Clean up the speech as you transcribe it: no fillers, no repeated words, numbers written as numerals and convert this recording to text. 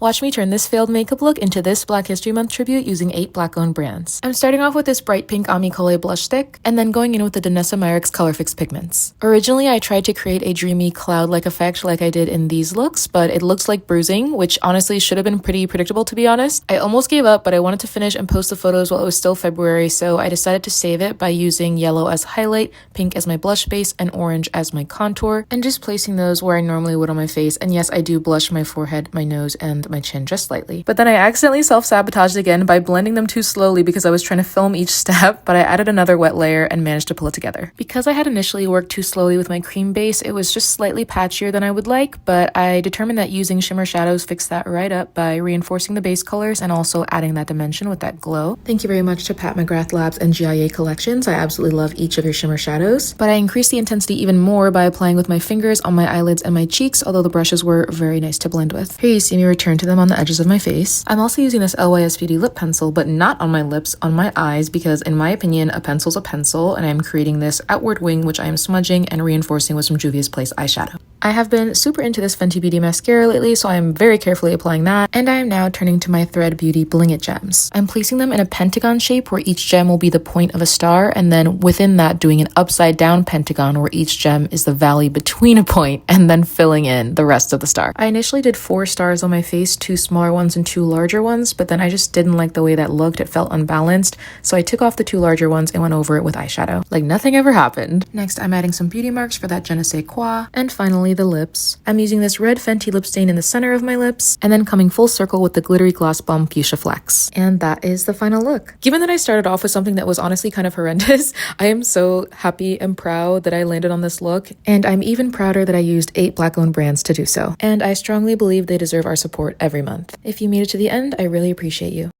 Watch me turn this failed makeup look into this Black History Month tribute using 8 Black-owned brands. I'm starting off with this bright pink Amicole blush stick, and then going in with the Danessa Myricks Color Fix pigments. Originally, I tried to create a dreamy cloud-like effect like I did in these looks, but it looks like bruising, which honestly should have been pretty predictable to be honest. I almost gave up, but I wanted to finish and post the photos while it was still February, so I decided to save it by using yellow as highlight, pink as my blush base, and orange as my contour, and just placing those where I normally would on my face. And yes, I do blush my forehead, my nose, and my chin just slightly. But then I accidentally self-sabotaged again by blending them too slowly because I was trying to film each step, but I added another wet layer and managed to pull it together. Because I had initially worked too slowly with my cream base, it was just slightly patchier than I would like, but I determined that using shimmer shadows fixed that right up by reinforcing the base colors and also adding that dimension with that glow. Thank you very much to Pat McGrath Labs and GIA Collections. I absolutely love each of your shimmer shadows, but I increased the intensity even more by applying with my fingers on my eyelids and my cheeks, although the brushes were very nice to blend with. Here you see me return to them on the edges of my face. I'm also using this LYS Beauty lip pencil, but not on my lips, on my eyes, because in my opinion, a pencil's a pencil, and I'm creating this outward wing, which I am smudging and reinforcing with some Juvia's Place eyeshadow. I have been super into this Fenty Beauty mascara lately, so I am very carefully applying that, and I am now turning to my Thread Beauty Bling It gems. I'm placing them in a pentagon shape where each gem will be the point of a star, and then within that doing an upside down pentagon where each gem is the valley between a point, and then filling in the rest of the star. I initially did 4 stars on my face, 2 smaller ones and 2 larger ones, but then I just didn't like the way that looked. It felt unbalanced, so I took off the 2 larger ones and went over it with eyeshadow. Like nothing ever happened. Next, I'm adding some beauty marks for that je ne sais quoi, and finally the lips. I'm using this red Fenty lip stain in the center of my lips, and then coming full circle with the glittery Gloss Bomb Fuchsia Flex. And that is the final look. Given that I started off with something that was honestly kind of horrendous, I am so happy and proud that I landed on this look, and I'm even prouder that I used 8 Black-owned brands to do so. And I strongly believe they deserve our support every month. If you made it to the end, I really appreciate you.